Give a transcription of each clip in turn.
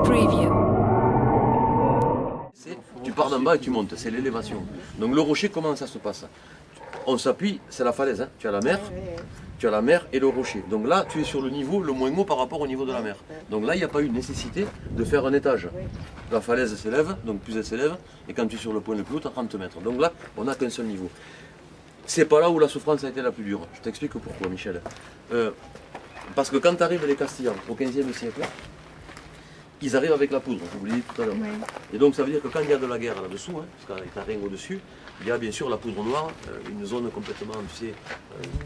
Preview. Tu pars d'en bas et tu montes, c'est l'élévation. Donc le rocher, comment ça se passe? On s'appuie, c'est la falaise, hein. Tu as la mer et le rocher. Donc là, tu es sur le niveau le moins haut par rapport au niveau de la mer. Donc là, il n'y a pas eu nécessité de faire un étage. La falaise s'élève, donc plus elle s'élève, et quand tu es sur le point le plus haut, tu as 30 mètres. Donc là, on n'a qu'un seul niveau. C'est pas là où la souffrance a été la plus dure. Je t'explique pourquoi, Michel. Parce que quand arrivent les Castillans au XVe siècle, ils arrivent avec la poudre, je vous l'ai dit tout à l'heure. Oui. Et donc ça veut dire que quand il y a de la guerre là-dessous, hein, parce qu'il n'y a rien au-dessus, il y a bien sûr la poudre noire, une zone complètement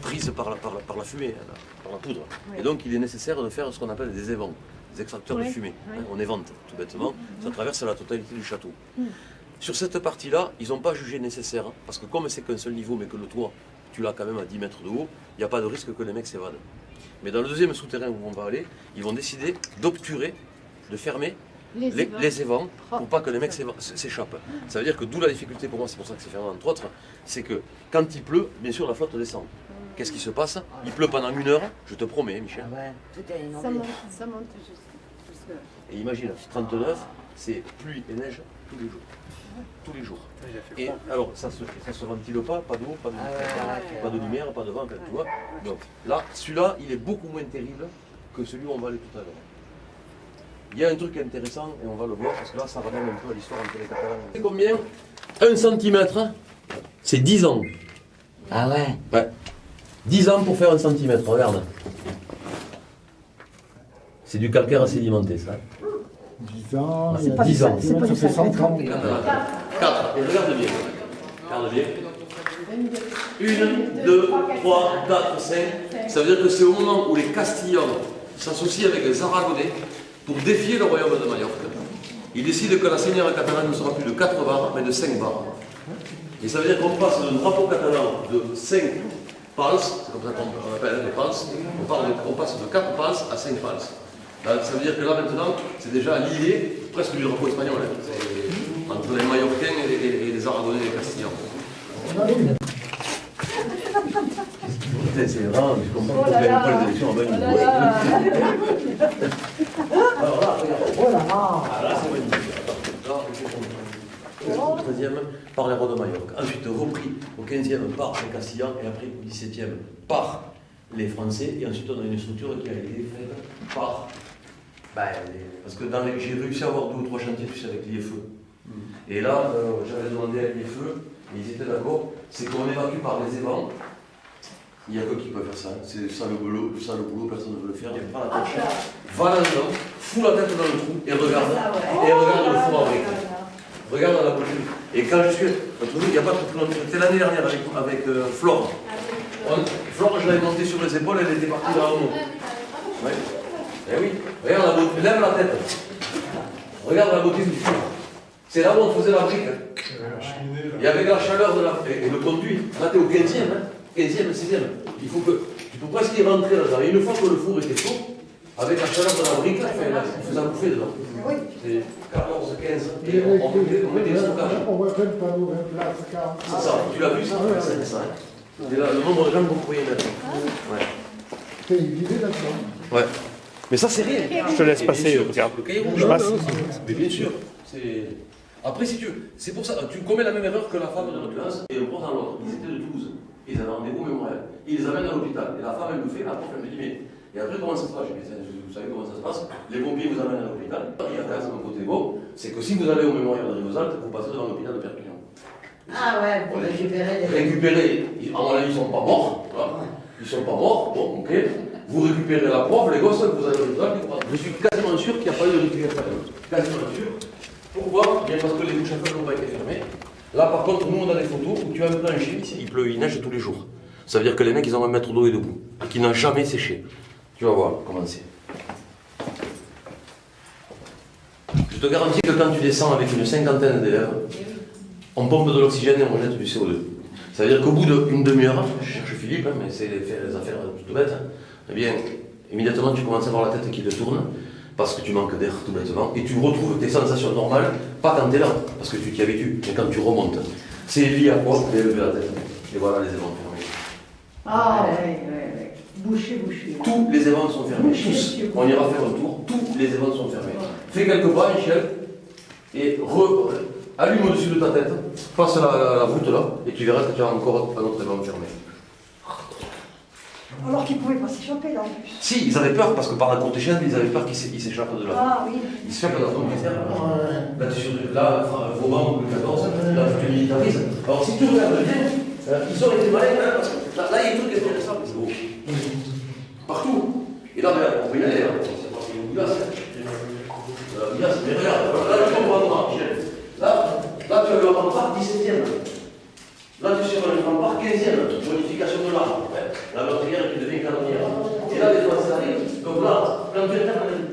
prise par la fumée, par la poudre. Oui. Et donc il est nécessaire de faire ce qu'on appelle des évents, des extracteurs de fumée. Oui. Hein, on évente tout bêtement, ça traverse la totalité du château. Sur cette partie-là, ils n'ont pas jugé nécessaire, hein, parce que comme c'est qu'un seul niveau, mais que le toit, tu l'as quand même à 10 mètres de haut, il n'y a pas de risque que les mecs s'évadent. Mais dans le deuxième souterrain où on va aller, ils vont décider d'obturer, de fermer les évents pour pas que les mecs s'échappent. Ça veut dire que d'où la difficulté pour moi, c'est pour ça que c'est fermé entre autres, c'est que quand il pleut, bien sûr la flotte descend. Qu'est-ce qui se passe? Il pleut pendant 1 heure, je te promets, Michel. Ah ouais, tout est inondé. Ça monte jusque. Et imagine, 39, c'est pluie et neige tous les jours. Tous les jours. Et alors, ça se ventile pas d'eau, pas de lumière, pas de vent, tu vois. Donc là, celui-là, il est beaucoup moins terrible que celui où on va aller tout à l'heure. Il y a un truc intéressant, et on va le voir, parce que là, ça ramène un peu à l'histoire entre les Catalans. C'est combien? 1 centimètre, c'est 10 ans. Ah ouais? Ouais. 10 ans pour faire 1 centimètre, regarde. C'est du calcaire sédimenté, ça. 10 ans, c'est pas 10 ans. Ça fait 100 ans. 4, et regarde bien. Regarde bien. 1, 2, 3, 4, 5. Ça veut dire que c'est au moment où les Castillans s'associent avec les Aragonais pour défier le royaume de Majorque. Ils décident que la seigneurie catalane ne sera plus de 4 barres, mais de 5 barres. Et ça veut dire qu'on passe d'un drapeau catalan de 5 pals, c'est comme ça qu'on appelle les pals, on passe de 4 pals à 5 pals. Là, ça veut dire que là maintenant, c'est déjà lié presque du drapeau espagnol, hein. Entre les Mallorquins et les Aragonais et les Castillans. C'est vraiment, je comprends pourquoi il n'y a pas les élections en Belgique. Alors là, regarde. Oh là là. Ah, là, c'est magnifique. Là, au 13e, par les rois de Majorque. Ensuite, repris au 15e par les Castillans et après au 17e par les Français. Et ensuite, on a une structure qui a été faite par. Parce que j'ai réussi à avoir 2 ou 3 chantiers, tu sais, avec l'IFE. Et là, j'avais demandé à l'IFE, et ils étaient d'accord, c'est qu'on évacue par les évents. Il n'y a que qui peut faire ça, c'est ça le boulot, personne ne veut le faire. Il prend la torche, va là-dedans, fout la tête dans le trou et regarde le four à briques. Regarde la bouche. Et quand je suis. Il n'y a pas trop longtemps, c'était l'année dernière avec Flore. Flore, je l'avais montée sur les épaules, elle était partie là en haut. Ouais. Eh oui, regarde la beauté, lève la tête. Regarde la beauté du four. C'est là où on faisait la brique. Et avec la chaleur et le conduit, là t'es au 15e, hein. 15e, 6e. Il faut que tu peux presque y rentrer là-dedans. Et une fois que le four était chaud, avec la chaleur de la brique, il faisait bouffer dedans. Oui. C'est 14, 15. Et on mettait des stockages. On voit plein de panneaux, 20 places, 40. C'est ça, tu l'as vu ça? C'est ça. Et là, le nombre de gens qu'on pouvait y mettre. Ouais. Et il vivait là-dedans. Ouais. Mais ça, c'est rien. Je te laisse passer, regarde. Je passe. Mais bien sûr. Après, si tu veux, c'est pour ça, tu commets la même erreur que la femme de notre classe et le prof dans l'autre. Ils étaient de Toulouse. Ils avaient un rendez-vous mémorial. Ils les amènent à l'hôpital. Et la femme, elle le fait, la prof, elle me dit, mais. Et après, comment ça se passe? Vous savez comment ça se passe? Les pompiers vous amènent à l'hôpital. Il y a quand même un côté beau, c'est que si vous allez au mémorial de Rivesaltes, vous passez devant l'hôpital de Perpignan. Ah ouais, pour récupérer les... Récupérer, à mon avis, ils ne sont pas morts. Voilà. Ils ne sont pas morts, bon, ok. Vous récupérez la prof, les gosses, vous allez à l'hôpital. Je suis quasiment sûr qu'il n'y a pas eu de récupération. Quasiment sûr. Pourquoi? Bien parce que les douches à feu n'ont pas été fermées. Là, par contre, nous, on a des photos où tu as un plancher, il pleut, il neige tous les jours. Ça veut dire que les mecs, ils ont un mètre d'eau et debout, et qui n'ont jamais séché. Tu vas voir comment c'est. Je te garantis que quand tu descends avec une cinquantaine d'élèves, on pompe de l'oxygène et on jette du CO2. Ça veut dire qu'au bout d'une demi-heure, je cherche Philippe, mais c'est les affaires toutes bêtes, eh bien, immédiatement, tu commences à avoir la tête qui te tourne, parce que tu manques d'air tout bêtement, et tu retrouves tes sensations normales, pas quand tu es là, parce que tu t'y habitues, mais quand tu remontes. C'est lié à quoi? D'élever la tête. Et voilà les évents fermés. Ah oui. Bouché. Tous les évents sont fermés, tous. On ira faire un tour, tous les évents sont fermés. fais quelques pas, Michel, et allume au-dessus de ta tête, passe la voûte là, et tu verras que tu as encore un autre élément fermé. Alors qu'ils ne pouvaient pas s'échapper là en plus. Si, ils avaient peur, parce que par la contingente, ils avaient peur qu'ils s'échappent de là. Ah oui. Ils s'échappent de la zone militaire. Là, tu es sur là, Vauban, le 14, là, tu te militarises. Alors, si tu regardes bien, ils ont été malins, hein, parce que là, il y a des trucs intéressants, mais c'est beau. Partout. Et là, on peut y aller, hein. C'est pas si on y va, mais regarde, là, tu comprends, Michel. Là, tu as le rempart 17e. Là, tu es sur un rempart 15e, modification de l'arbre. La meurtrière qui devient canonnière. Et là, les défenses arrivent. Donc là, quand tu internes